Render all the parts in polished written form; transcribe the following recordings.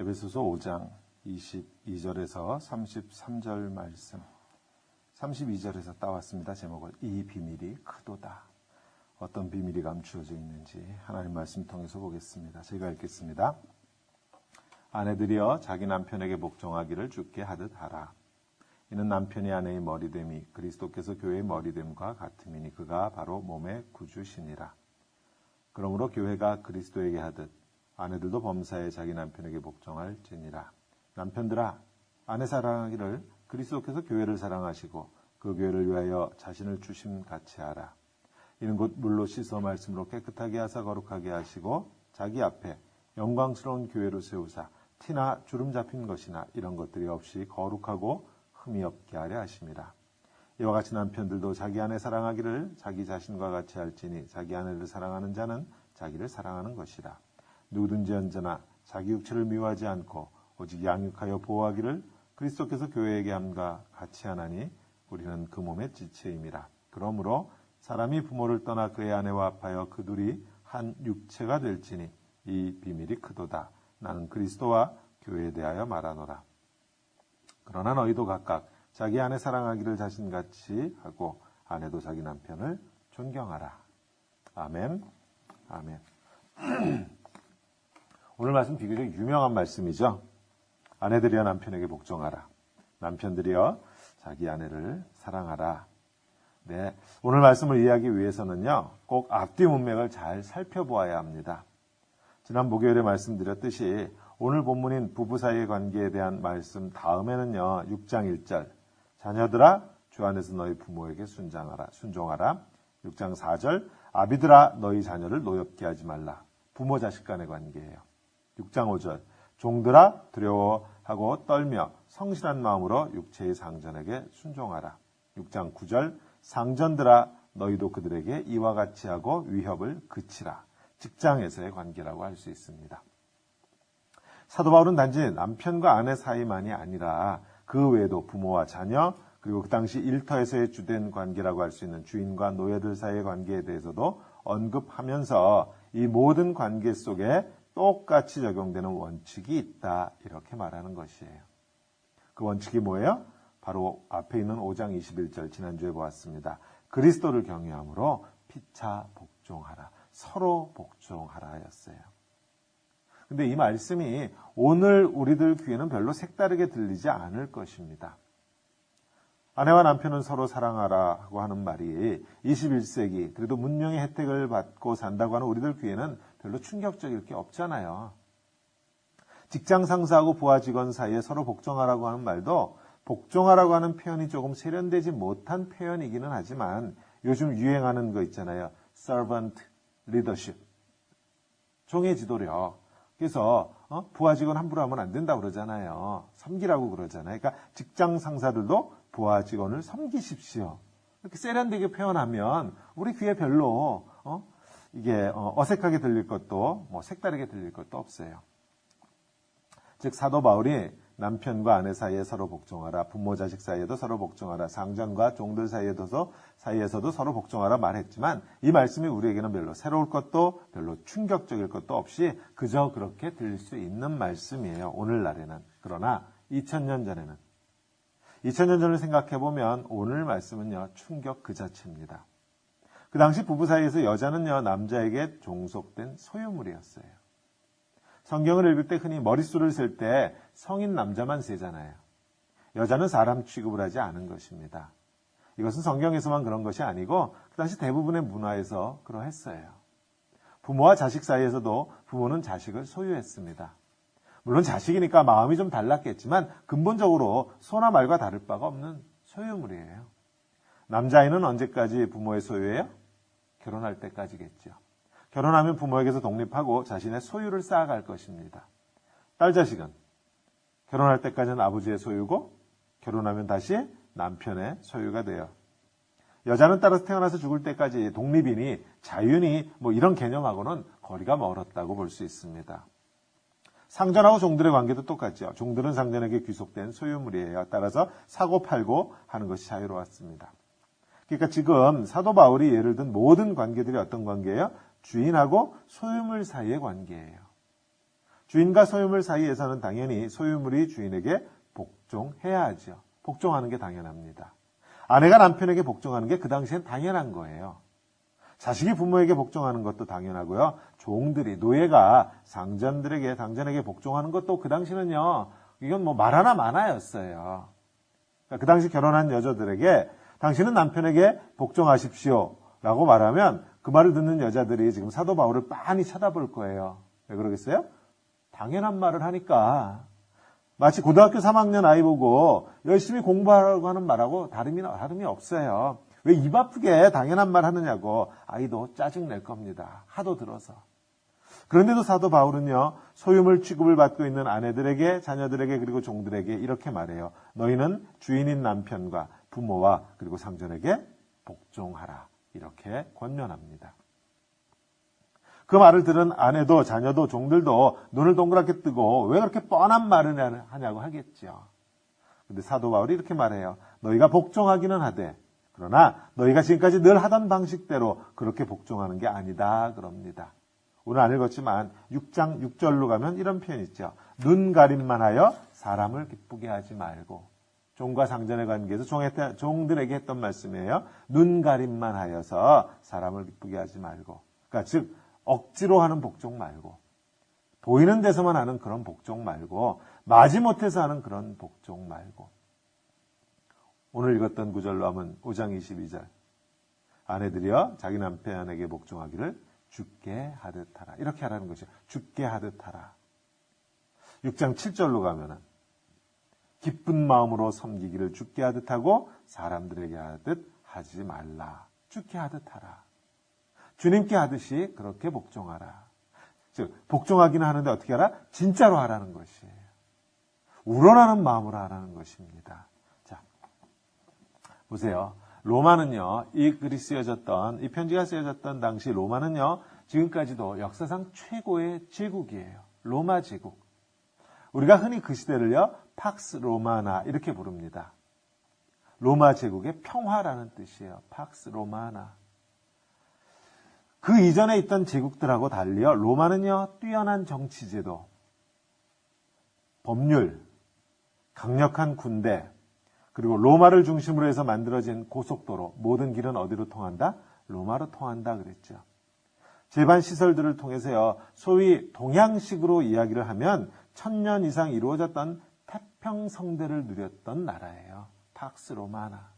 에베소서 5장 22절에서 33절 말씀, 32절에서 따왔습니다. 제목을 이 비밀이 크도다. 어떤 비밀이 감추어져 있는지 하나님 말씀 통해서 보겠습니다. 제가 읽겠습니다. 아내들이여 자기 남편에게 복종하기를 주께 하듯 하라. 이는 남편이 아내의 머리됨이 그리스도께서 교회의 머리됨과 같음이니 그가 바로 몸의 구주시니라. 그러므로 교회가 그리스도에게 하듯 아내들도 범사에 자기 남편에게 복종할지니라. 남편들아 아내 사랑하기를 그리스도께서 교회를 사랑하시고 그 교회를 위하여 자신을 주심같이 하라. 이는 곧 물로 씻어 말씀으로 깨끗하게 하사 거룩하게 하시고 자기 앞에 영광스러운 교회로 세우사 티나 주름 잡힌 것이나 이런 것들이 없이 거룩하고 흠이 없게 하려 하심이라. 이와 같이 남편들도 자기 아내 사랑하기를 자기 자신과 같이 할지니 자기 아내를 사랑하는 자는 자기를 사랑하는 것이라. 누구든지 언제나 자기 육체를 미워하지 않고 오직 양육하여 보호하기를 그리스도께서 교회에게 함과 같이 하나니 우리는 그 몸의 지체임이라. 그러므로 사람이 부모를 떠나 그의 아내와 합하여 그 둘이 한 육체가 될지니 이 비밀이 크도다. 나는 그리스도와 교회에 대하여 말하노라. 그러나 너희도 각각 자기 아내 사랑하기를 자신같이 하고 아내도 자기 남편을 존경하라. 아멘. 아멘. 오늘 말씀 비교적 유명한 말씀이죠. 아내들이여 남편에게 복종하라. 남편들이여 자기 아내를 사랑하라. 네, 오늘 말씀을 이해하기 위해서는요, 꼭 앞뒤 문맥을 잘 살펴보아야 합니다. 지난 목요일에 말씀드렸듯이 오늘 본문인 부부 사이의 관계에 대한 말씀 다음에는요, 6장 1절 자녀들아 주 안에서 너희 부모에게 순종하라. 6장 4절 아비들아 너희 자녀를 노엽게 하지 말라. 부모 자식 간의 관계예요. 6장 5절 종들아 두려워하고 떨며 성실한 마음으로 육체의 상전에게 순종하라. 6장 9절 상전들아 너희도 그들에게 이와 같이 하고 위협을 그치라. 직장에서의 관계라고 할 수 있습니다. 사도 바울은 단지 남편과 아내 사이만이 아니라 그 외에도 부모와 자녀 그리고 그 당시 일터에서의 주된 관계라고 할 수 있는 주인과 노예들 사이의 관계에 대해서도 언급하면서 이 모든 관계 속에 똑같이 적용되는 원칙이 있다 이렇게 말하는 것이에요. 그 원칙이 뭐예요? 바로 앞에 있는 5장 21절 지난주에 보았습니다. 그리스도를 경외함으로 피차 복종하라. 서로 복종하라 하였어요. 근데 이 말씀이 오늘 우리들 귀에는 별로 색다르게 들리지 않을 것입니다. 아내와 남편은 서로 사랑하라고 하는 말이 21세기 그래도 문명의 혜택을 받고 산다고 하는 우리들 귀에는 별로 충격적일 게 없잖아요. 직장 상사하고 부하 직원 사이에 서로 복종하라고 하는 말도 복종하라고 하는 표현이 조금 세련되지 못한 표현이기는 하지만 요즘 유행하는 거 있잖아요. servant leadership. 종의 지도력. 그래서 부하 직원 함부로 하면 안 된다고 그러잖아요. 섬기라고 그러잖아요. 그러니까 직장 상사들도 부하 직원을 섬기십시오. 이렇게 세련되게 표현하면 우리 귀에 별로 이게 어색하게 들릴 것도 색다르게 들릴 것도 없어요. 즉 사도 바울이 남편과 아내 사이에 서로 복종하라, 부모 자식 사이에도 서로 복종하라, 상전과 종들 사이에서도 서로 복종하라 말했지만 이 말씀이 우리에게는 별로 새로울 것도 별로 충격적일 것도 없이 그저 그렇게 들릴 수 있는 말씀이에요. 오늘날에는. 그러나 2000년 전에는 2000년 전을 생각해보면 오늘 말씀은요 충격 그 자체입니다. 그 당시 부부 사이에서 여자는요 남자에게 종속된 소유물이었어요. 성경을 읽을 때 흔히 머릿수를 셀 때 성인 남자만 세잖아요. 여자는 사람 취급을 하지 않은 것입니다. 이것은 성경에서만 그런 것이 아니고 그 당시 대부분의 문화에서 그러했어요. 부모와 자식 사이에서도 부모는 자식을 소유했습니다. 물론 자식이니까 마음이 좀 달랐겠지만 근본적으로 소나 말과 다를 바가 없는 소유물이에요. 남자아이는 언제까지 부모의 소유예요? 결혼할 때까지겠죠. 결혼하면 부모에게서 독립하고 자신의 소유를 쌓아갈 것입니다. 딸 자식은 결혼할 때까지는 아버지의 소유고 결혼하면 다시 남편의 소유가 돼요. 여자는 따라서 태어나서 죽을 때까지 독립이니 자유니 이런 개념하고는 거리가 멀었다고 볼 수 있습니다. 상전하고 종들의 관계도 똑같죠. 종들은 상전에게 귀속된 소유물이에요. 따라서 사고 팔고 하는 것이 자유로웠습니다. 그러니까 지금 사도 바울이 예를 든 모든 관계들이 어떤 관계예요? 주인하고 소유물 사이의 관계예요. 주인과 소유물 사이에서는 당연히 소유물이 주인에게 복종해야 하죠. 복종하는 게 당연합니다. 아내가 남편에게 복종하는 게 그 당시엔 당연한 거예요. 자식이 부모에게 복종하는 것도 당연하고요. 종들이, 노예가 당전에게 복종하는 것도 그 당시는요, 이건 뭐 말 하나 마나였어요. 그 당시 결혼한 여자들에게 당신은 남편에게 복종하십시오 라고 말하면 그 말을 듣는 여자들이 지금 사도 바울을 빤히 쳐다볼 거예요. 왜 그러겠어요? 당연한 말을 하니까. 마치 고등학교 3학년 아이 보고 열심히 공부하라고 하는 말하고 다름이 없어요. 왜 입 아프게 당연한 말 하느냐고 아이도 짜증낼 겁니다. 하도 들어서. 그런데도 사도 바울은요, 소유물 취급을 받고 있는 아내들에게, 자녀들에게, 그리고 종들에게 이렇게 말해요. 너희는 주인인 남편과 부모와 그리고 상전에게 복종하라. 이렇게 권면합니다. 그 말을 들은 아내도 자녀도 종들도 눈을 동그랗게 뜨고 왜 그렇게 뻔한 말을 하냐고 하겠죠. 근데 사도 바울이 이렇게 말해요. 너희가 복종하기는 하되 그러나 너희가 지금까지 늘 하던 방식대로 그렇게 복종하는 게 아니다 그럽니다. 오늘 안 읽었지만 6장 6절로 가면 이런 표현이 있죠. 눈 가림만 하여 사람을 기쁘게 하지 말고. 종과 상전의 관계에서 종들에게 했던 말씀이에요. 눈 가림만 하여서 사람을 기쁘게 하지 말고. 그러니까 즉 억지로 하는 복종 말고, 보이는 데서만 하는 그런 복종 말고, 마지못해서 하는 그런 복종 말고. 오늘 읽었던 구절로 하면 5장 22절. 아내들이여 자기 남편에게 복종하기를 죽게 하듯 하라. 이렇게 하라는 것이죠. 죽게 하듯 하라. 6장 7절로 가면은 기쁜 마음으로 섬기기를 죽게 하듯 하고 사람들에게 하듯 하지 말라. 죽게 하듯 하라. 주님께 하듯이 그렇게 복종하라. 즉 복종하기는 하는데 어떻게 하라? 진짜로 하라는 것이에요. 우러나는 마음으로 하라는 것입니다. 자, 보세요. 로마는요, 이 편지가 쓰여졌던 당시 로마는요, 지금까지도 역사상 최고의 제국이에요. 로마 제국. 우리가 흔히 그 시대를요, 팍스 로마나 이렇게 부릅니다. 로마 제국의 평화라는 뜻이에요. 팍스 로마나. 그 이전에 있던 제국들하고 달리요, 로마는요, 뛰어난 정치제도, 법률, 강력한 군대, 그리고 로마를 중심으로 해서 만들어진 고속도로, 모든 길은 어디로 통한다? 로마로 통한다 그랬죠. 제반 시설들을 통해서요, 소위 동양식으로 이야기를 하면 1000년 이상 이루어졌던 태평성대를 누렸던 나라예요. 팍스 로마나.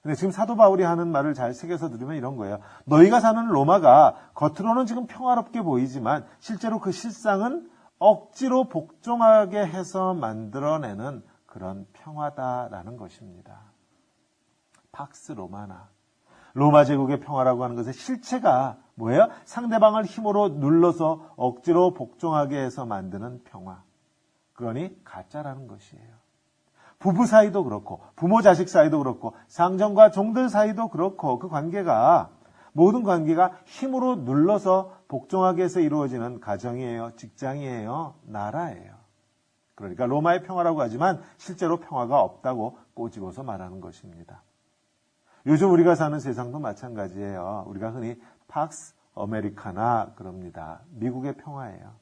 근데 지금 사도 바울이 하는 말을 잘 새겨서 들으면 이런 거예요. 너희가 사는 로마가 겉으로는 지금 평화롭게 보이지만 실제로 그 실상은 억지로 복종하게 해서 만들어내는 그런 평화다라는 것입니다. 팍스 로마나. 로마 제국의 평화라고 하는 것의 실체가 뭐예요? 상대방을 힘으로 눌러서 억지로 복종하게 해서 만드는 평화. 그러니 가짜라는 것이에요. 부부 사이도 그렇고 부모 자식 사이도 그렇고 상전과 종들 사이도 그렇고 그 관계가 모든 관계가 힘으로 눌러서 복종하게 해서 이루어지는 가정이에요. 직장이에요. 나라예요. 그러니까 로마의 평화라고 하지만 실제로 평화가 없다고 꼬집어서 말하는 것입니다. 요즘 우리가 사는 세상도 마찬가지예요. 우리가 흔히 팍스 아메리카나 그럽니다. 미국의 평화예요.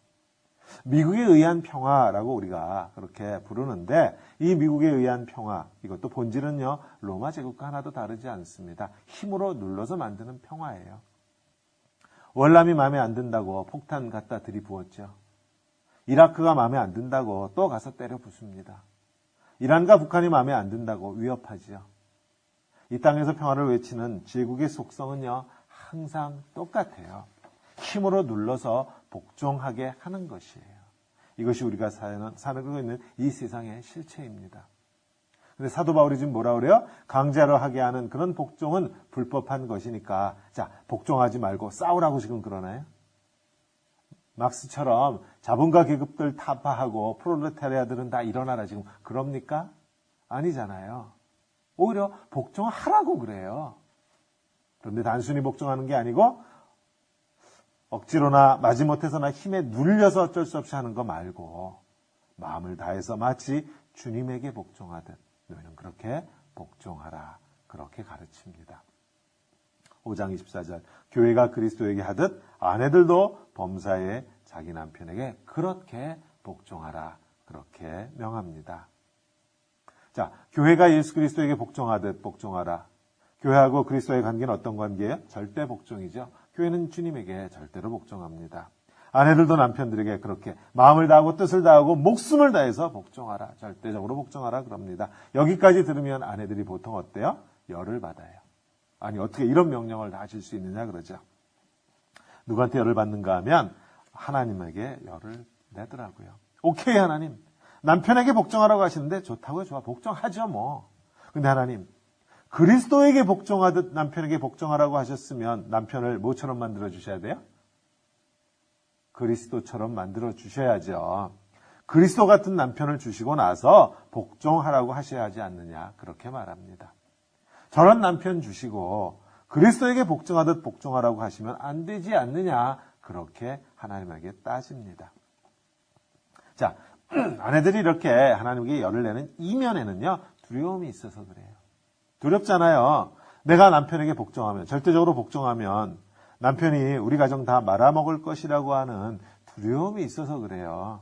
미국에 의한 평화라고 우리가 그렇게 부르는데 이 미국에 의한 평화, 이것도 본질은요, 로마 제국과 하나도 다르지 않습니다. 힘으로 눌러서 만드는 평화예요. 월남이 마음에 안 든다고 폭탄 갖다 들이부었죠. 이라크가 마음에 안 든다고 또 가서 때려 부숩니다. 이란과 북한이 마음에 안 든다고 위협하지요. 이 땅에서 평화를 외치는 제국의 속성은요, 항상 똑같아요. 힘으로 눌러서 복종하게 하는 것이에요. 이것이 우리가 살고 있는 이 세상의 실체입니다. 근데 사도 바울이 지금 뭐라 그래요? 강제로 하게 하는 그런 복종은 불법한 것이니까 자, 복종하지 말고 싸우라고 지금 그러나요? 막스처럼 자본가 계급들 타파하고 프롤레타리아들은 다 일어나라 지금 그럽니까? 아니잖아요. 오히려 복종하라고 그래요. 그런데 단순히 복종하는 게 아니고 억지로나 마지못해서나 힘에 눌려서 어쩔 수 없이 하는 거 말고 마음을 다해서 마치 주님에게 복종하듯 너희는 그렇게 복종하라. 그렇게 가르칩니다. 5장 24절 교회가 그리스도에게 하듯 아내들도 범사에 자기 남편에게 그렇게 복종하라. 그렇게 명합니다. 자, 교회가 예수 그리스도에게 복종하듯 복종하라. 교회하고 그리스도의 관계는 어떤 관계예요? 절대 복종이죠. 교회는 주님에게 절대로 복종합니다. 아내들도 남편들에게 그렇게 마음을 다하고 뜻을 다하고 목숨을 다해서 복종하라. 절대적으로 복종하라 그럽니다. 여기까지 들으면 아내들이 보통 어때요? 열을 받아요. 아니 어떻게 이런 명령을 다 하실 수 있느냐 그러죠. 누구한테 열을 받는가 하면 하나님에게 열을 내더라고요. 오케이 하나님. 남편에게 복종하라고 하시는데 좋다고요. 좋아. 복종하죠 뭐. 근데 하나님 그리스도에게 복종하듯 남편에게 복종하라고 하셨으면 남편을 뭐처럼 만들어 주셔야 돼요? 그리스도처럼 만들어 주셔야죠. 그리스도 같은 남편을 주시고 나서 복종하라고 하셔야 하지 않느냐 그렇게 말합니다. 저런 남편 주시고 그리스도에게 복종하듯 복종하라고 하시면 안 되지 않느냐 그렇게 하나님에게 따집니다. 자, 아내들이 이렇게 하나님께 열을 내는 이면에는요 두려움이 있어서 그래요. 두렵잖아요. 내가 남편에게 복종하면 절대적으로 복종하면 남편이 우리 가정 다 말아먹을 것이라고 하는 두려움이 있어서 그래요.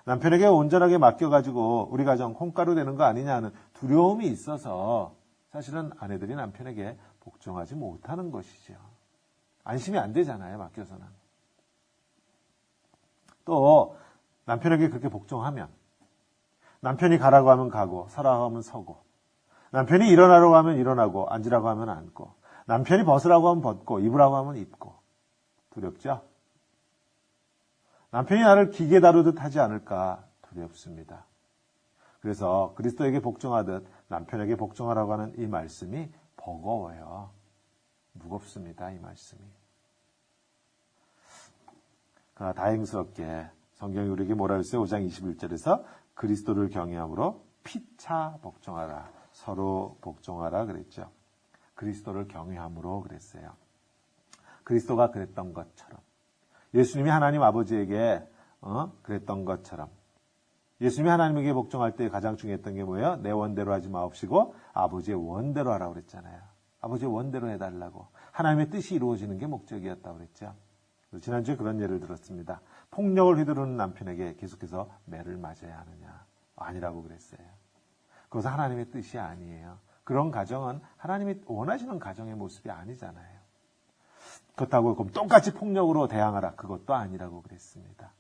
남편에게 온전하게 맡겨가지고 우리 가정 콩가루 되는 거 아니냐는 두려움이 있어서 사실은 아내들이 남편에게 복종하지 못하는 것이죠. 안심이 안 되잖아요. 맡겨서는. 또 남편에게 그렇게 복종하면 남편이 가라고 하면 가고 서라고 하면 서고 남편이 일어나라고 하면 일어나고 앉으라고 하면 앉고 남편이 벗으라고 하면 벗고 입으라고 하면 입고 두렵죠? 남편이 나를 기계 다루듯 하지 않을까 두렵습니다. 그래서 그리스도에게 복종하듯 남편에게 복종하라고 하는 이 말씀이 버거워요. 무겁습니다. 이 말씀이. 그러나 다행스럽게 성경이 우리에게 뭐라 했어요? 5장 21절에서 그리스도를 경외함으로 피차 복종하라. 서로 복종하라 그랬죠. 그리스도를 경외함으로 그랬어요. 그리스도가 그랬던 것처럼 예수님이 하나님 아버지에게 그랬던 것처럼 예수님이 하나님에게 복종할 때 가장 중요했던 게 뭐예요? 내 원대로 하지 마옵시고 아버지의 원대로 하라고 그랬잖아요. 아버지의 원대로 해달라고. 하나님의 뜻이 이루어지는 게 목적이었다고 그랬죠. 지난주에 그런 예를 들었습니다. 폭력을 휘두르는 남편에게 계속해서 매를 맞아야 하느냐. 아니라고 그랬어요. 그것은 하나님의 뜻이 아니에요. 그런 가정은 하나님이 원하시는 가정의 모습이 아니잖아요. 그렇다고 그럼 똑같이 폭력으로 대항하라. 그것도 아니라고 그랬습니다.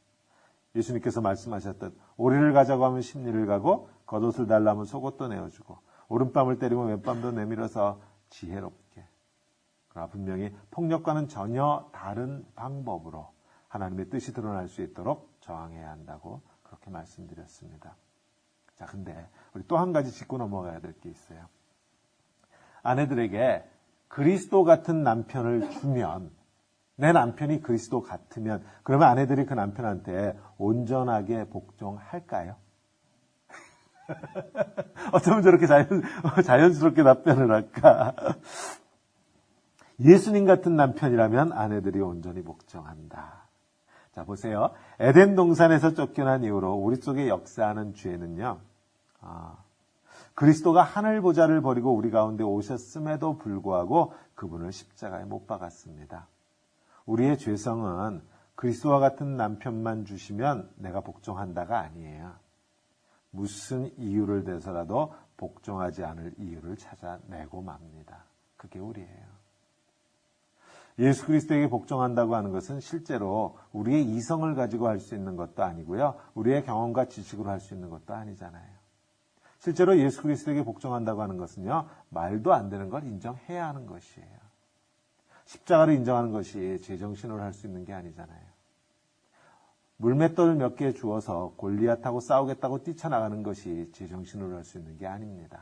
예수님께서 말씀하셨듯 오리를 가자고 하면 십리를 가고 겉옷을 달라면 속옷도 내어주고 오른뺨을 때리면 왼뺨도 내밀어서 지혜롭게. 그러나 분명히 폭력과는 전혀 다른 방법으로 하나님의 뜻이 드러날 수 있도록 저항해야 한다고 그렇게 말씀드렸습니다. 자, 근데 우리 또 한 가지 짚고 넘어가야 될 게 있어요. 아내들에게 그리스도 같은 남편을 주면 내 남편이 그리스도 같으면 그러면 아내들이 그 남편한테 온전하게 복종할까요? 어쩌면 저렇게 자연스럽게 답변을 할까? 예수님 같은 남편이라면 아내들이 온전히 복종한다. 자, 보세요. 에덴 동산에서 쫓겨난 이후로 우리 속에 역사하는 죄는요. 그리스도가 하늘 보좌를 버리고 우리 가운데 오셨음에도 불구하고 그분을 십자가에 못 박았습니다. 우리의 죄성은 그리스도와 같은 남편만 주시면 내가 복종한다가 아니에요. 무슨 이유를 대서라도 복종하지 않을 이유를 찾아내고 맙니다. 그게 우리예요. 예수 그리스도에게 복종한다고 하는 것은 실제로 우리의 이성을 가지고 할 수 있는 것도 아니고요. 우리의 경험과 지식으로 할 수 있는 것도 아니잖아요. 실제로 예수 그리스도에게 복종한다고 하는 것은요. 말도 안 되는 걸 인정해야 하는 것이에요. 십자가를 인정하는 것이 제정신으로 할 수 있는 게 아니잖아요. 물맷돌 몇 개 주어서 골리앗하고 싸우겠다고 뛰쳐나가는 것이 제정신으로 할 수 있는 게 아닙니다.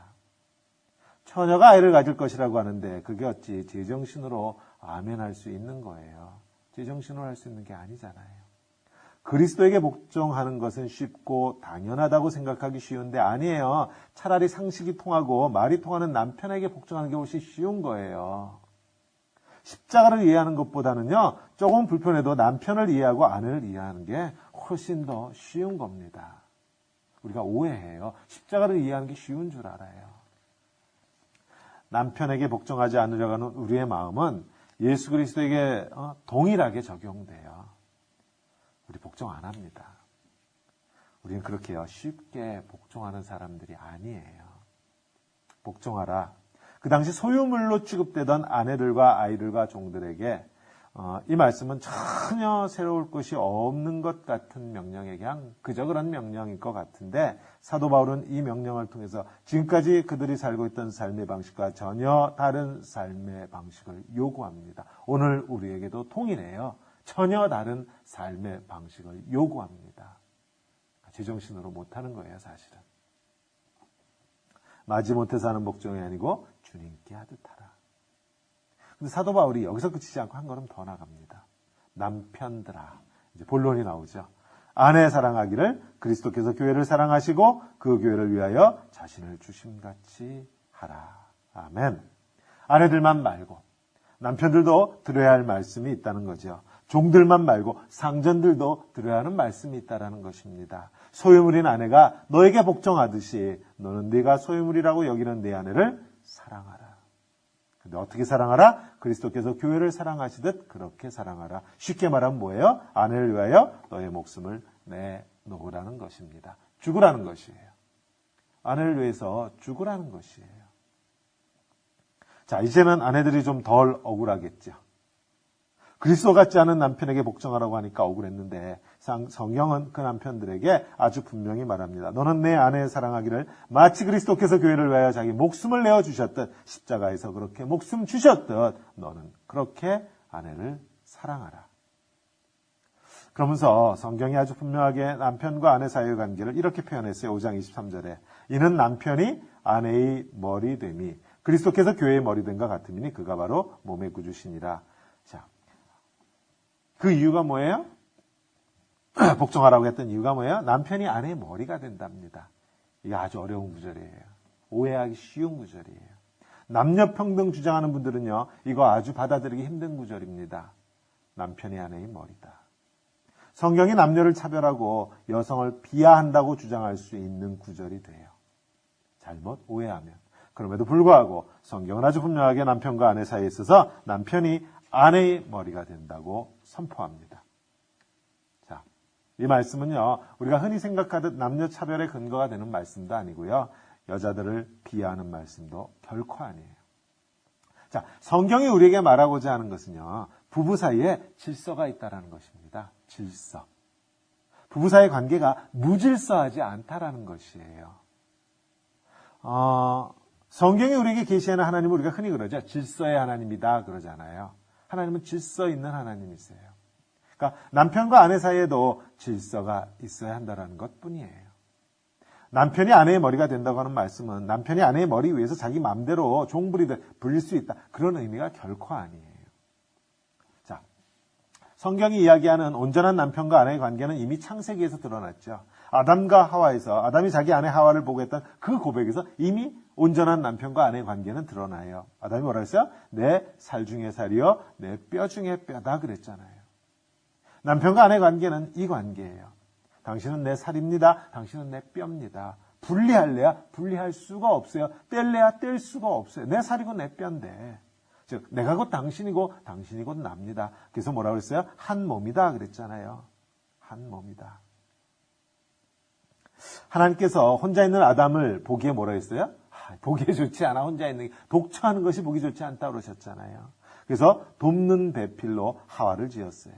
처녀가 아이를 가질 것이라고 하는데 그게 어찌 제정신으로 아멘할 수 있는 거예요. 제정신으로 할 수 있는 게 아니잖아요. 그리스도에게 복종하는 것은 쉽고 당연하다고 생각하기 쉬운데 아니에요. 차라리 상식이 통하고 말이 통하는 남편에게 복종하는 게 훨씬 쉬운 거예요. 십자가를 이해하는 것보다는요. 조금 불편해도 남편을 이해하고 아내를 이해하는 게 훨씬 더 쉬운 겁니다. 우리가 오해해요. 십자가를 이해하는 게 쉬운 줄 알아요. 남편에게 복종하지 않으려고 하는 우리의 마음은 예수 그리스도에게 동일하게 적용돼요. 우리 복종 안 합니다. 우리는 그렇게요. 쉽게 복종하는 사람들이 아니에요. 복종하라. 그 당시 소유물로 취급되던 아내들과 아이들과 종들에게 이 말씀은 전혀 새로울 것이 없는 것 같은 명령에 그냥 그저 그런 명령일 것 같은데 사도 바울은 이 명령을 통해서 지금까지 그들이 살고 있던 삶의 방식과 전혀 다른 삶의 방식을 요구합니다. 오늘 우리에게도 통일해요. 전혀 다른 삶의 방식을 요구합니다. 제정신으로 못하는 거예요, 사실은. 마지못해 사는 복종이 아니고 주님께 하듯 하라. 근데 사도 바울이 여기서 그치지 않고 한 걸음 더 나갑니다. 남편들아. 이제 본론이 나오죠. 아내 사랑하기를 그리스도께서 교회를 사랑하시고 그 교회를 위하여 자신을 주심같이 하라. 아멘. 아내들만 말고 남편들도 들어야 할 말씀이 있다는 거죠. 종들만 말고 상전들도 들어야 하는 말씀이 있다는 것입니다. 소유물인 아내가 너에게 복종하듯이 너는 네가 소유물이라고 여기는 네 아내를 사랑하라. 근데 어떻게 사랑하라? 그리스도께서 교회를 사랑하시듯 그렇게 사랑하라. 쉽게 말하면 뭐예요? 아내를 위하여 너의 목숨을 내놓으라는 것입니다. 죽으라는 것이에요. 아내를 위해서 죽으라는 것이에요. 자, 이제는 아내들이 좀 덜 억울하겠죠. 그리스도 같지 않은 남편에게 복종하라고 하니까 억울했는데 성경은 그 남편들에게 아주 분명히 말합니다. 너는 내 아내의 사랑하기를 마치 그리스도께서 교회를 위하여 자기 목숨을 내어주셨듯 십자가에서 그렇게 목숨 주셨듯 너는 그렇게 아내를 사랑하라. 그러면서 성경이 아주 분명하게 남편과 아내 사이의 관계를 이렇게 표현했어요. 5장 23절에 이는 남편이 아내의 머리 됨이 그리스도께서 교회의 머리 됨과 같음이니 그가 바로 몸의 구주시니라. 자, 그 이유가 뭐예요? 복종하라고 했던 이유가 뭐예요? 남편이 아내의 머리가 된답니다. 이게 아주 어려운 구절이에요. 오해하기 쉬운 구절이에요. 남녀평등 주장하는 분들은요, 이거 아주 받아들이기 힘든 구절입니다. 남편이 아내의 머리다. 성경이 남녀를 차별하고 여성을 비하한다고 주장할 수 있는 구절이 돼요. 잘못 오해하면. 그럼에도 불구하고 성경은 아주 분명하게 남편과 아내 사이에 있어서 남편이 아내의 머리가 된다고 선포합니다. 자, 이 말씀은요, 우리가 흔히 생각하듯 남녀 차별의 근거가 되는 말씀도 아니고요, 여자들을 비하하는 말씀도 결코 아니에요. 자, 성경이 우리에게 말하고자 하는 것은요, 부부 사이에 질서가 있다는 것입니다. 질서. 부부 사이의 관계가 무질서하지 않다라는 것이에요. 성경이 우리에게 계시하는 하나님은 우리가 흔히 그러죠. 질서의 하나님이다 그러잖아요. 하나님은 질서 있는 하나님이세요. 그러니까 남편과 아내 사이에도 질서가 있어야 한다는 것뿐이에요. 남편이 아내의 머리가 된다고 하는 말씀은 남편이 아내의 머리 위에서 자기 마음대로 종부리듯 불릴 수 있다. 그런 의미가 결코 아니에요. 자, 성경이 이야기하는 온전한 남편과 아내의 관계는 이미 창세기에서 드러났죠. 아담과 하와에서 아담이 자기 아내 하와를 보고 했던 그 고백에서 이미 온전한 남편과 아내의 관계는 드러나요. 아담이 뭐라 했어요? 내 살 중에 살이요 내 뼈 중에 뼈다 그랬잖아요. 남편과 아내의 관계는 이 관계예요. 당신은 내 살입니다. 당신은 내 뼈입니다. 분리할래야 분리할 수가 없어요. 뗄래야 뗄 수가 없어요. 내 살이고 내 뼈인데. 즉 내가 곧 당신이고 당신이 곧 납니다. 그래서 뭐라고 그랬어요? 한 몸이다 그랬잖아요. 한 몸이다. 하나님께서 혼자 있는 아담을 보기에 뭐라 했어요? 보기에 좋지 않아. 혼자 있는 게 독처하는 것이 보기 좋지 않다고 그러셨잖아요. 그래서 돕는 배필로 하와를 지었어요.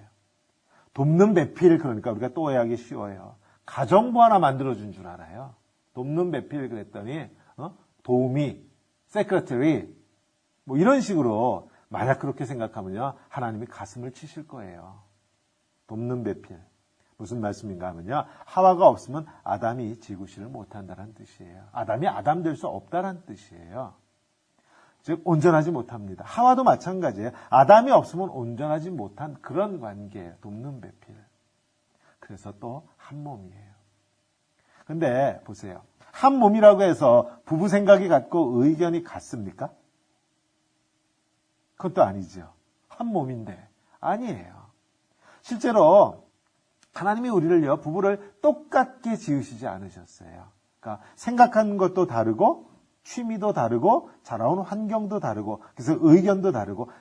돕는 배필, 그러니까 우리가 또 오해하기 쉬워요. 가정부 하나 만들어준 줄 알아요. 돕는 배필 그랬더니 도우미, 세크레터리 뭐 이런 식으로 만약 그렇게 생각하면요 하나님이 가슴을 치실 거예요. 돕는 배필. 무슨 말씀인가 하면요. 하와가 없으면 아담이 지구실을 못한다는 뜻이에요. 아담이 아담 될 수 없다는 뜻이에요. 즉 온전하지 못합니다. 하와도 마찬가지예요. 아담이 없으면 온전하지 못한 그런 관계예요. 돕는 배필. 그래서 또 한 몸이에요. 근데 보세요. 한 몸이라고 해서 부부 생각이 같고 의견이 같습니까? 그것도 아니죠. 한 몸인데 아니에요. 실제로 하나님이 우리를요, 부부를 똑같게 지으시지 않으셨어요. 그러니까 생각하는 것도 다르고 취미도 다르고 자라온 환경도 다르고 그래서 의견도 다르고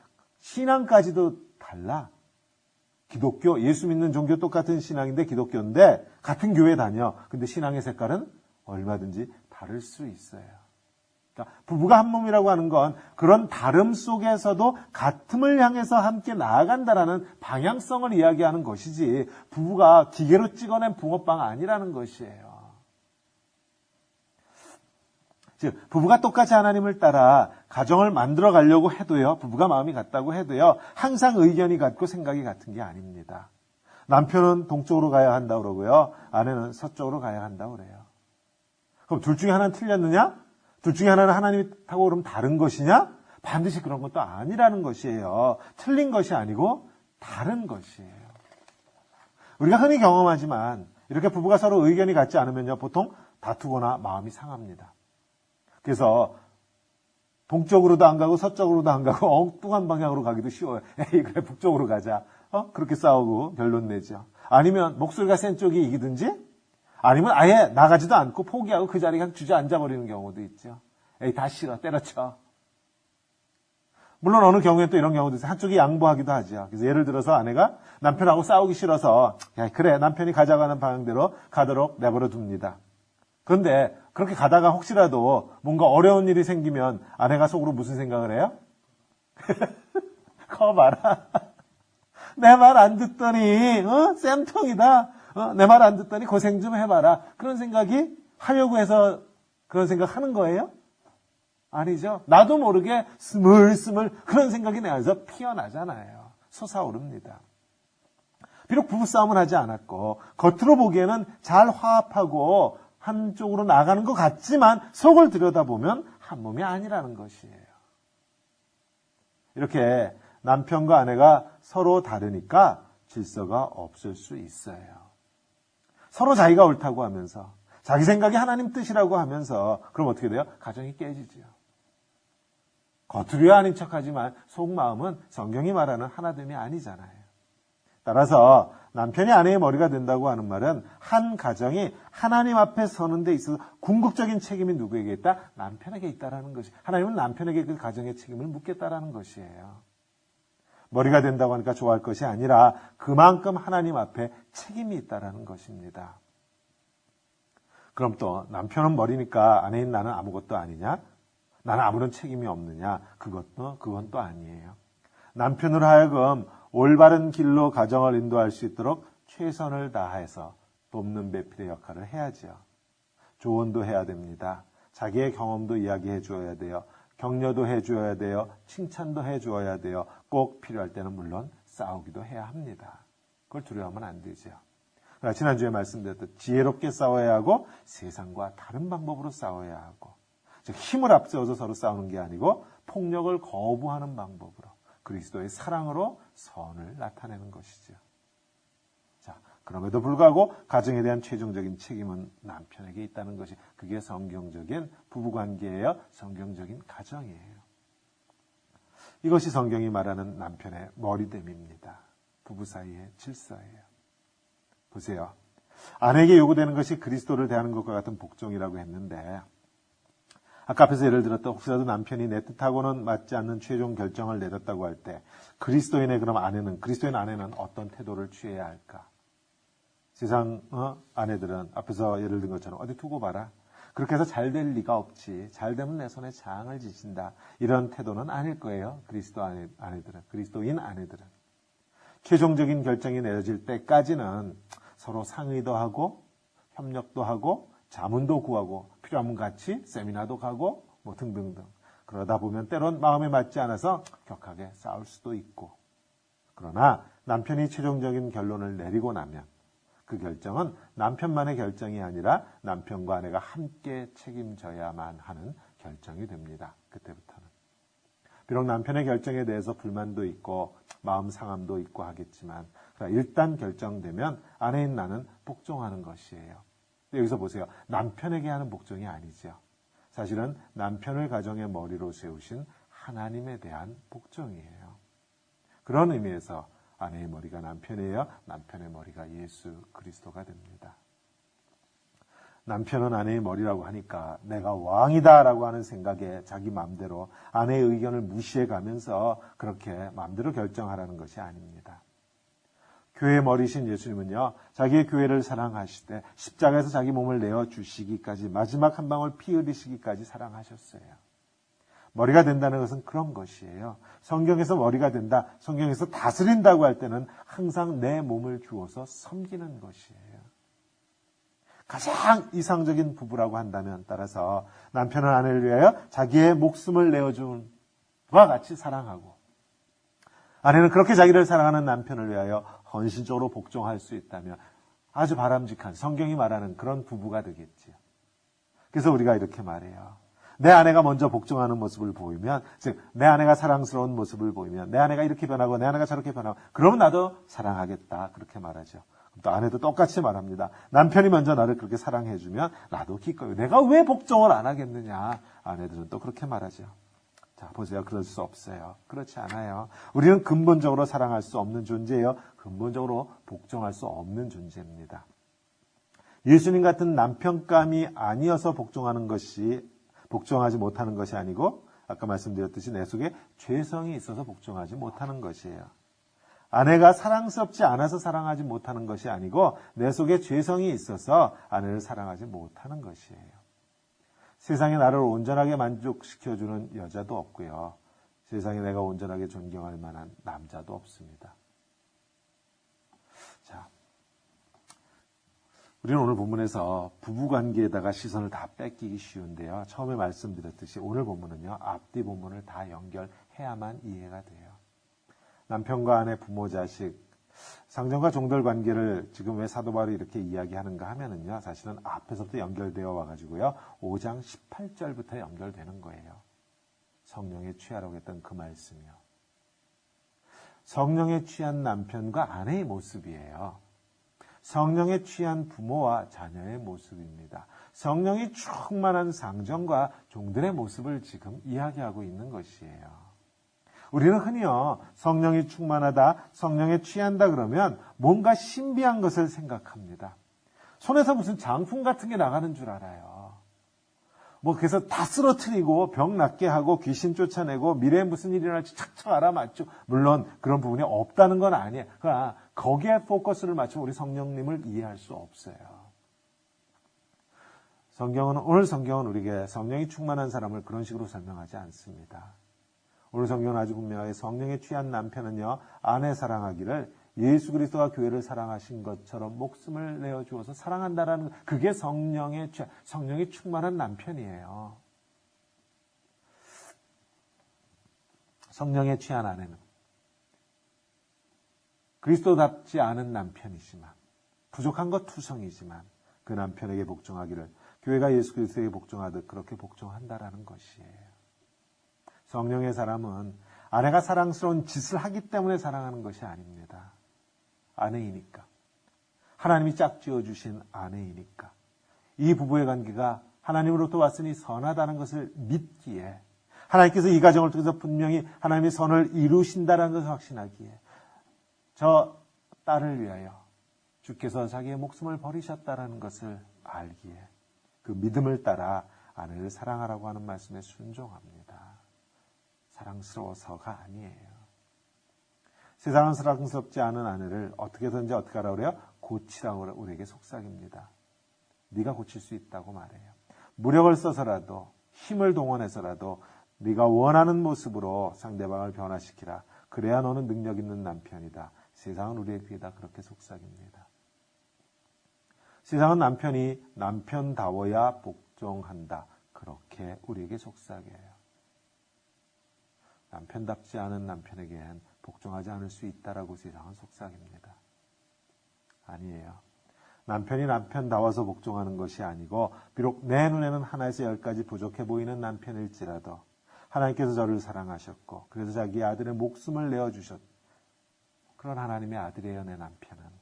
신앙까지도 달라. 기독교, 예수 믿는 종교 똑같은 신앙인데 기독교인데 같은 교회 다녀. 근데 신앙의 색깔은 얼마든지 다를 수 있어요. 그러니까 부부가 한 몸이라고 하는 건 그런 다름 속에서도 같음을 향해서 함께 나아간다라는 방향성을 이야기하는 것이지 부부가 기계로 찍어낸 붕어빵 아니라는 것이에요. 즉 부부가 똑같이 하나님을 따라 가정을 만들어 가려고 해도요. 부부가 마음이 같다고 해도요. 항상 의견이 같고 생각이 같은 게 아닙니다. 남편은 동쪽으로 가야 한다고 그러고요. 아내는 서쪽으로 가야 한다고 그래요. 그럼 둘 중에 하나는 틀렸느냐? 둘 중에 하나는 하나님이 타고 그러면 다른 것이냐? 반드시 그런 것도 아니라는 것이에요. 틀린 것이 아니고 다른 것이에요. 우리가 흔히 경험하지만 이렇게 부부가 서로 의견이 같지 않으면요. 보통 다투거나 마음이 상합니다. 그래서 동쪽으로도 안 가고 서쪽으로도 안 가고 엉뚱한 방향으로 가기도 쉬워요. 에이 그래 북쪽으로 가자. 그렇게 싸우고 결론 내죠. 아니면 목소리가 센 쪽이 이기든지 아니면 아예 나가지도 않고 포기하고 그 자리에 그냥 주저앉아버리는 경우도 있죠. 에이 다 싫어 때려쳐. 물론 어느 경우에는 또 이런 경우도 있어요. 한쪽이 양보하기도 하죠. 그래서 예를 들어서 아내가 남편하고 싸우기 싫어서 야, 그래 남편이 가져가는 방향대로 가도록 내버려 둡니다. 그런데 그렇게 가다가 혹시라도 뭔가 어려운 일이 생기면 아내가 속으로 무슨 생각을 해요? 거 봐라. 내 말 안 듣더니 쌤통이다. 내 말 안 듣더니 고생 좀 해봐라. 그런 생각이 하려고 해서 그런 생각 하는 거예요? 아니죠. 나도 모르게 스물스물 그런 생각이 내 안에서 피어나잖아요. 솟아오릅니다. 비록 부부싸움을 하지 않았고 겉으로 보기에는 잘 화합하고 한쪽으로 나가는 것 같지만 속을 들여다보면 한 몸이 아니라는 것이에요. 이렇게 남편과 아내가 서로 다르니까 질서가 없을 수 있어요. 서로 자기가 옳다고 하면서 자기 생각이 하나님 뜻이라고 하면서 그럼 어떻게 돼요? 가정이 깨지죠. 겉으로야 아닌 척하지만 속마음은 성경이 말하는 하나됨이 아니잖아요. 따라서 남편이 아내의 머리가 된다고 하는 말은 한 가정이 하나님 앞에 서는 데 있어서 궁극적인 책임이 누구에게 있다? 남편에게 있다라는 것이. 하나님은 남편에게 그 가정의 책임을 묻겠다라는 것이에요. 머리가 된다고 하니까 좋아할 것이 아니라 그만큼 하나님 앞에 책임이 있다라는 것입니다. 그럼 또 남편은 머리니까 아내인 나는 아무것도 아니냐? 나는 아무런 책임이 없느냐? 그건 또 아니에요. 남편으로 하여금 올바른 길로 가정을 인도할 수 있도록 최선을 다해서 돕는 배필의 역할을 해야죠. 조언도 해야 됩니다. 자기의 경험도 이야기해 주어야 돼요. 격려도 해 주어야 돼요. 칭찬도 해 주어야 돼요. 꼭 필요할 때는 물론 싸우기도 해야 합니다. 그걸 두려워하면 안 되죠. 지난주에 말씀드렸듯 지혜롭게 싸워야 하고 세상과 다른 방법으로 싸워야 하고 즉 힘을 앞세워서 서로 싸우는 게 아니고 폭력을 거부하는 방법으로 그리스도의 사랑으로 선을 나타내는 것이죠. 자, 그럼에도 불구하고 가정에 대한 최종적인 책임은 남편에게 있다는 것이 그게 성경적인 부부관계예요. 성경적인 가정이에요. 이것이 성경이 말하는 남편의 머리됨입니다. 부부 사이의 질서예요. 보세요. 아내에게 요구되는 것이 그리스도를 대하는 것과 같은 복종이라고 했는데 아까 앞에서 예를 들었던 혹시라도 남편이 내 뜻하고는 맞지 않는 최종 결정을 내렸다고 할 때 그리스도인 아내는 어떤 태도를 취해야 할까? 세상 아내들은 앞에서 예를 든 것처럼 어디 두고 봐라. 그렇게 해서 잘 될 리가 없지. 잘 되면 내 손에 장을 지신다. 이런 태도는 아닐 거예요. 그리스도인 아내들은. 최종적인 결정이 내려질 때까지는 서로 상의도 하고 협력도 하고 자문도 구하고 필요하면 같이 세미나도 가고 뭐 등등등. 그러다 보면 때론 마음에 맞지 않아서 격하게 싸울 수도 있고. 그러나 남편이 최종적인 결론을 내리고 나면 그 결정은 남편만의 결정이 아니라 남편과 아내가 함께 책임져야만 하는 결정이 됩니다. 그때부터는. 비록 남편의 결정에 대해서 불만도 있고 마음 상함도 있고 하겠지만 일단 결정되면 아내인 나는 복종하는 것이에요. 여기서 보세요. 남편에게 하는 복종이 아니죠. 사실은 남편을 가정의 머리로 세우신 하나님에 대한 복종이에요. 그런 의미에서 아내의 머리가 남편이에요. 남편의 머리가 예수 그리스도가 됩니다. 남편은 아내의 머리라고 하니까 내가 왕이다라고 하는 생각에 자기 마음대로 아내의 의견을 무시해 가면서 그렇게 마음대로 결정하라는 것이 아닙니다. 교회의 머리신 예수님은요, 자기의 교회를 사랑하시되 십자가에서 자기 몸을 내어주시기까지, 마지막 한 방울 피 흘리시기까지 사랑하셨어요. 머리가 된다는 것은 그런 것이에요. 성경에서 머리가 된다, 성경에서 다스린다고 할 때는 항상 내 몸을 주어서 섬기는 것이에요. 가장 이상적인 부부라고 한다면, 따라서 남편은 아내를 위하여 자기의 목숨을 내어준 와 같이 사랑하고, 아내는 그렇게 자기를 사랑하는 남편을 위하여 헌신적으로 복종할 수 있다면 아주 바람직한, 성경이 말하는 그런 부부가 되겠지요. 그래서 우리가 이렇게 말해요. 내 아내가 먼저 복종하는 모습을 보이면, 즉 내 아내가 사랑스러운 모습을 보이면, 내 아내가 이렇게 변하고 내 아내가 저렇게 변하고, 그러면 나도 사랑하겠다, 그렇게 말하죠. 또 아내도 똑같이 말합니다. 남편이 먼저 나를 그렇게 사랑해주면 나도 기꺼이, 내가 왜 복종을 안 하겠느냐. 아내들은 또 그렇게 말하죠. 자, 보세요. 그럴 수 없어요. 그렇지 않아요. 우리는 근본적으로 사랑할 수 없는 존재예요. 근본적으로 복종할 수 없는 존재입니다. 예수님 같은 남편감이 아니어서 복종하지 못하는 것이 아니고, 아까 말씀드렸듯이 내 속에 죄성이 있어서 복종하지 못하는 것이에요. 아내가 사랑스럽지 않아서 사랑하지 못하는 것이 아니고, 내 속에 죄성이 있어서 아내를 사랑하지 못하는 것이에요. 세상에 나를 온전하게 만족시켜주는 여자도 없고요. 세상에 내가 온전하게 존경할 만한 남자도 없습니다. 자, 우리는 오늘 본문에서 부부관계에다가 시선을 다 뺏기기 쉬운데요. 처음에 말씀드렸듯이 오늘 본문은요, 앞뒤 본문을 다 연결해야만 이해가 돼요. 남편과 아내, 부모, 자식, 상전과 종들 관계를 지금 왜 사도 바울이 이렇게 이야기하는가 하면은요, 사실은 앞에서부터 연결되어 와가지고요, 5장 18절부터 연결되는 거예요. 성령에 취하라고 했던 그 말씀이요. 성령에 취한 남편과 아내의 모습이에요. 성령에 취한 부모와 자녀의 모습입니다. 성령이 충만한 상전과 종들의 모습을 지금 이야기하고 있는 것이에요. 우리는 흔히요, 성령이 충만하다, 성령에 취한다 그러면 뭔가 신비한 것을 생각합니다. 손에서 무슨 장풍 같은 게 나가는 줄 알아요. 그래서 다 쓰러뜨리고 병 낫게 하고 귀신 쫓아내고 미래에 무슨 일이 일어날지 착착 알아맞죠. 물론 그런 부분이 없다는 건 아니에요. 그러나 거기에 포커스를 맞추면 우리 성령님을 이해할 수 없어요. 오늘 성경은 우리에게 성령이 충만한 사람을 그런 식으로 설명하지 않습니다. 오늘 성경은 아주 분명하게 성령에 취한 남편은요, 아내 사랑하기를 예수 그리스도가 교회를 사랑하신 것처럼 목숨을 내어주어서 사랑한다라는, 그게 성령이 충만한 남편이에요. 성령에 취한 아내는 그리스도답지 않은 남편이지만, 부족한 것 투성이지만 그 남편에게 복종하기를 교회가 예수 그리스도에게 복종하듯 그렇게 복종한다라는 것이에요. 성령의 사람은 아내가 사랑스러운 짓을 하기 때문에 사랑하는 것이 아닙니다. 아내이니까. 하나님이 짝지어 주신 아내이니까. 이 부부의 관계가 하나님으로부터 왔으니 선하다는 것을 믿기에, 하나님께서 이 가정을 통해서 분명히 하나님의 선을 이루신다는 것을 확신하기에, 저 딸을 위하여 주께서 자기의 목숨을 버리셨다는 것을 알기에, 그 믿음을 따라 아내를 사랑하라고 하는 말씀에 순종합니다. 사랑스러워서가 아니에요. 세상은 사랑스럽지 않은 아내를 어떻게든지 어떻게 하라고 그래요? 고치라고 우리에게 속삭입니다. 네가 고칠 수 있다고 말해요. 무력을 써서라도, 힘을 동원해서라도 네가 원하는 모습으로 상대방을 변화시키라. 그래야 너는 능력 있는 남편이다. 세상은 우리의 귀에다 그렇게 속삭입니다. 세상은 남편이 남편다워야 복종한다. 그렇게 우리에게 속삭여요. 남편답지 않은 남편에겐 복종하지 않을 수 있다라고 세상은 속삭입니다. 아니에요. 남편이 남편다워서 복종하는 것이 아니고, 비록 내 눈에는 하나에서 10가지 부족해 보이는 남편일지라도 하나님께서 저를 사랑하셨고 그래서 자기 아들의 목숨을 내어주셨, 그런 하나님의 아들이에요. 내 남편은.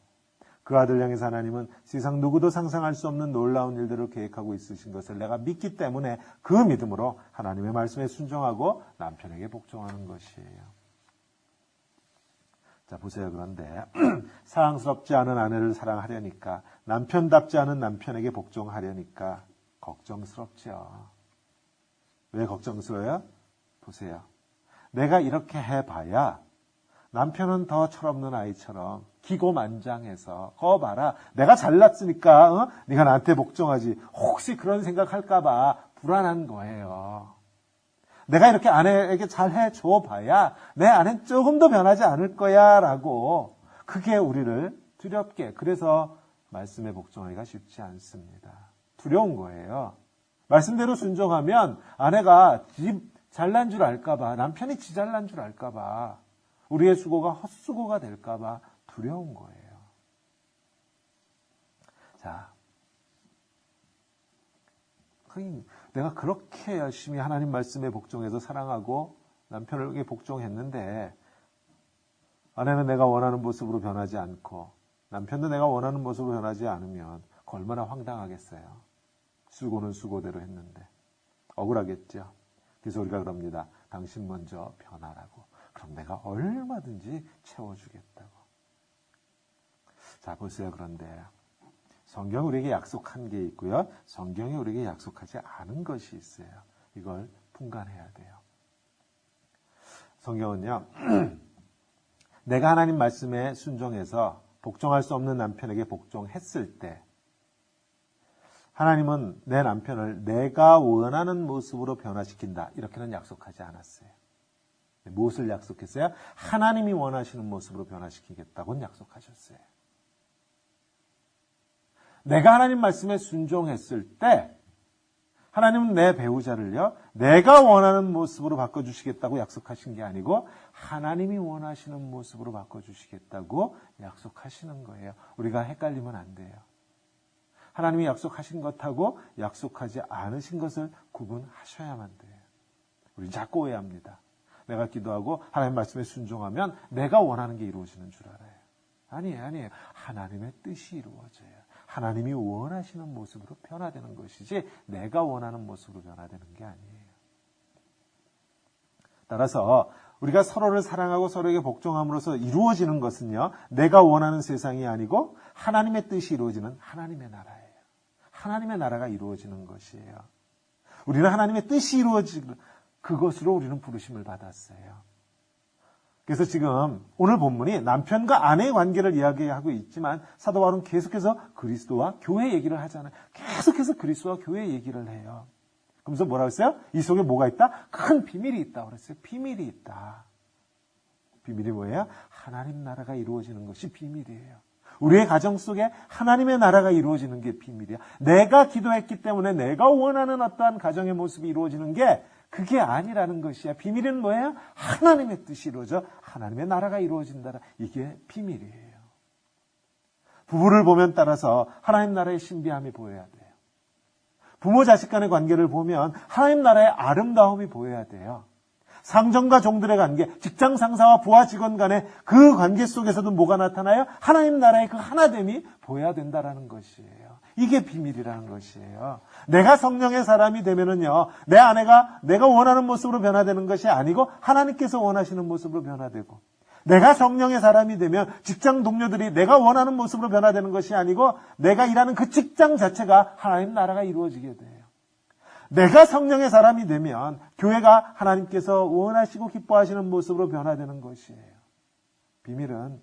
그 아들 향해서 하나님은 세상 누구도 상상할 수 없는 놀라운 일들을 계획하고 있으신 것을 내가 믿기 때문에 그 믿음으로 하나님의 말씀에 순종하고 남편에게 복종하는 것이에요. 자, 보세요. 그런데 사랑스럽지 않은 아내를 사랑하려니까, 남편답지 않은 남편에게 복종하려니까 걱정스럽죠. 왜 걱정스러워요? 보세요. 내가 이렇게 해봐야 남편은 더 철없는 아이처럼 기고만장해서 거 봐라 내가 잘났으니까 네가 나한테 복종하지 혹시 그런 생각할까 봐 불안한 거예요. 내가 이렇게 아내에게 잘 해줘 봐야 내 아내는 조금 더 변하지 않을 거야 라고 그게 우리를 두렵게 그래서 말씀에 복종하기가 쉽지 않습니다. 두려운 거예요. 말씀대로 순종하면 아내가 지 잘난 줄 알까 봐 남편이 지 잘난 줄 알까 봐 우리의 수고가 헛수고가 될까 봐 두려운 거예요. 자, 내가 그렇게 열심히 하나님 말씀에 복종해서 사랑하고 남편에게 복종했는데 아내는 내가 원하는 모습으로 변하지 않고 남편도 내가 원하는 모습으로 변하지 않으면 얼마나 황당하겠어요. 수고는 수고대로 했는데 억울하겠죠. 그래서 우리가 그럽니다. 당신 먼저 변하라고. 그럼 내가 얼마든지 채워주겠다고. 자, 보세요. 그런데 성경이 우리에게 약속한 게 있고요. 성경이 우리에게 약속하지 않은 것이 있어요. 이걸 분간해야 돼요. 성경은요. 내가 하나님 말씀에 순종해서 복종할 수 없는 남편에게 복종했을 때 하나님은 내 남편을 내가 원하는 모습으로 변화시킨다. 이렇게는 약속하지 않았어요. 무엇을 약속했어요? 하나님이 원하시는 모습으로 변화시키겠다고는 약속하셨어요. 내가 하나님 말씀에 순종했을 때 하나님은 내 배우자를요. 내가 원하는 모습으로 바꿔주시겠다고 약속하신 게 아니고 하나님이 원하시는 모습으로 바꿔주시겠다고 약속하시는 거예요. 우리가 헷갈리면 안 돼요. 하나님이 약속하신 것하고 약속하지 않으신 것을 구분하셔야만 돼요. 우리 자꾸 오해합니다. 내가 기도하고 하나님 말씀에 순종하면 내가 원하는 게 이루어지는 줄 알아요. 아니에요. 하나님의 뜻이 이루어져요. 하나님이 원하시는 모습으로 변화되는 것이지 내가 원하는 모습으로 변화되는 게 아니에요. 따라서 우리가 서로를 사랑하고 서로에게 복종함으로써 이루어지는 것은요. 내가 원하는 세상이 아니고 하나님의 뜻이 이루어지는 하나님의 나라예요. 하나님의 나라가 이루어지는 것이에요. 우리는 하나님의 뜻이 이루어지는 그것으로 우리는 부르심을 받았어요. 그래서 지금 오늘 본문이 남편과 아내의 관계를 이야기하고 있지만 사도 바울은 계속해서 그리스도와 교회 얘기를 하잖아요. 계속해서 그리스도와 교회 얘기를 해요. 그러면서 뭐라고 했어요? 이 속에 뭐가 있다? 큰 비밀이 있다고 그랬어요. 비밀이 있다. 비밀이 뭐예요? 하나님 나라가 이루어지는 것이 비밀이에요. 우리의 가정 속에 하나님의 나라가 이루어지는 게 비밀이야. 내가 기도했기 때문에 내가 원하는 어떠한 가정의 모습이 이루어지는 게 그게 아니라는 것이야. 비밀은 뭐예요? 하나님의 뜻이 이루어져 하나님의 나라가 이루어진다. 이게 비밀이에요. 부부를 보면 따라서 하나님 나라의 신비함이 보여야 돼요. 부모 자식 간의 관계를 보면 하나님 나라의 아름다움이 보여야 돼요. 상전과 종들의 관계, 직장 상사와 부하 직원 간의 그 관계 속에서도 뭐가 나타나요? 하나님 나라의 그 하나됨이 보여야 된다라는 것이에요. 이게 비밀이라는 것이에요. 내가 성령의 사람이 되면은요, 내 아내가 내가 원하는 모습으로 변화되는 것이 아니고 하나님께서 원하시는 모습으로 변화되고, 내가 성령의 사람이 되면 직장 동료들이 내가 원하는 모습으로 변화되는 것이 아니고 내가 일하는 그 직장 자체가 하나님 나라가 이루어지게 돼요. 내가 성령의 사람이 되면 교회가 하나님께서 원하시고 기뻐하시는 모습으로 변화되는 것이에요. 비밀은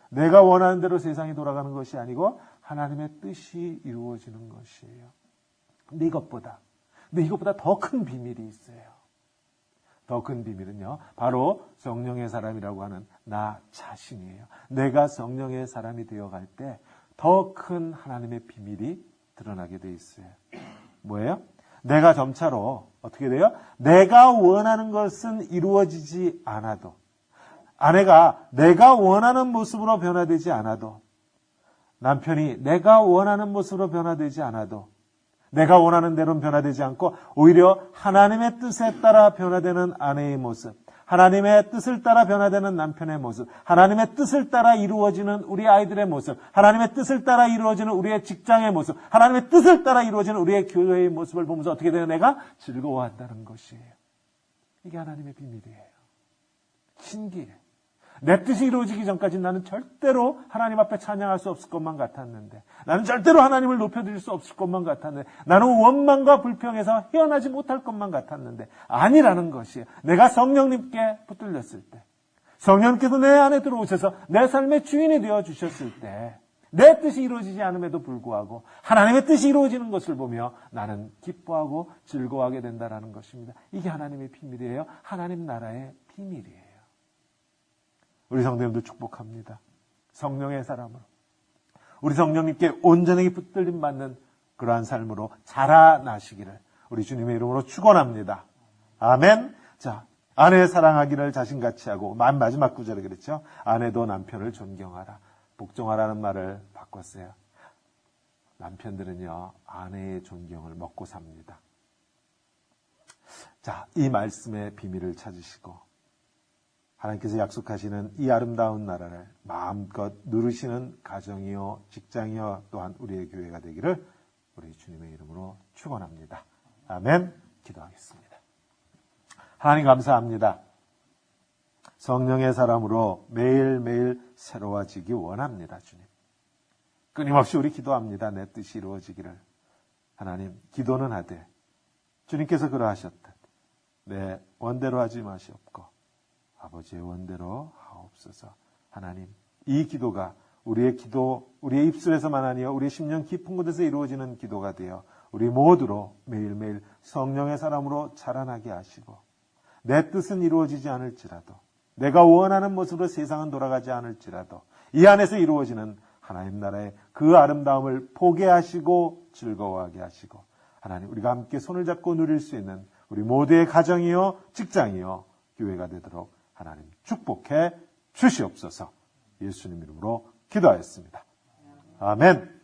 내가 원하는 대로 세상이 돌아가는 것이 아니고 하나님의 뜻이 이루어지는 것이에요. 근데 이것보다 더 큰 비밀이 있어요. 더 큰 비밀은요, 바로 성령의 사람이라고 하는 나 자신이에요. 내가 성령의 사람이 되어갈 때 더 큰 하나님의 비밀이 드러나게 돼 있어요. 뭐예요? 내가 점차로 어떻게 돼요? 내가 원하는 것은 이루어지지 않아도, 아내가 내가 원하는 모습으로 변화되지 않아도, 남편이 내가 원하는 모습으로 변화되지 않아도, 내가 원하는 대로는 변화되지 않고 오히려 하나님의 뜻에 따라 변화되는 아내의 모습, 하나님의 뜻을 따라 변화되는 남편의 모습, 하나님의 뜻을 따라 이루어지는 우리 아이들의 모습, 하나님의 뜻을 따라 이루어지는 우리의 직장의 모습, 하나님의 뜻을 따라 이루어지는 우리의 교회의 모습을 보면서 어떻게 돼요? 내가 즐거워한다는 것이에요. 이게 하나님의 비밀이에요. 신기해. 내 뜻이 이루어지기 전까지 나는 절대로 하나님 앞에 찬양할 수 없을 것만 같았는데, 나는 절대로 하나님을 높여드릴 수 없을 것만 같았는데, 나는 원망과 불평에서 헤어나지 못할 것만 같았는데, 아니라는 것이에요. 내가 성령님께 붙들렸을 때, 성령께서 내 안에 들어오셔서 내 삶의 주인이 되어 주셨을 때 내 뜻이 이루어지지 않음에도 불구하고 하나님의 뜻이 이루어지는 것을 보며 나는 기뻐하고 즐거워하게 된다는 것입니다. 이게 하나님의 비밀이에요. 하나님 나라의 비밀이에요. 우리 성도님들 축복합니다. 성령의 사람으로 우리 성령님께 온전히 붙들림 받는 그러한 삶으로 자라나시기를 우리 주님의 이름으로 축원합니다. 아멘. 자, 아내 사랑하기를 자신같이 하고 마지막 구절에 그랬죠. 아내도 남편을 존경하라. 복종하라는 말을 바꿨어요. 남편들은요, 아내의 존경을 먹고 삽니다. 자, 이 말씀의 비밀을 찾으시고 하나님께서 약속하시는 이 아름다운 나라를 마음껏 누리시는 가정이요, 직장이요, 또한 우리의 교회가 되기를 우리 주님의 이름으로 축원합니다. 아멘. 기도하겠습니다. 하나님 감사합니다. 성령의 사람으로 매일매일 새로워지기 원합니다. 주님. 끊임없이 우리 기도합니다. 내 뜻이 이루어지기를. 하나님, 기도는 하되 주님께서 그러하셨듯 내 원대로 하지 마시옵고 아버지의 원대로 하옵소서. 하나님, 이 기도가 우리의 입술에서만 아니요 우리의 심령 깊은 곳에서 이루어지는 기도가 되어 우리 모두로 매일매일 성령의 사람으로 자라나게 하시고 내 뜻은 이루어지지 않을지라도 내가 원하는 모습으로 세상은 돌아가지 않을지라도 이 안에서 이루어지는 하나님 나라의 그 아름다움을 보게 하시고 즐거워하게 하시고 하나님 우리가 함께 손을 잡고 누릴 수 있는 우리 모두의 가정이요 직장이요 교회가 되도록 하나님 축복해 주시옵소서. 예수님 이름으로 기도하였습니다. 아멘.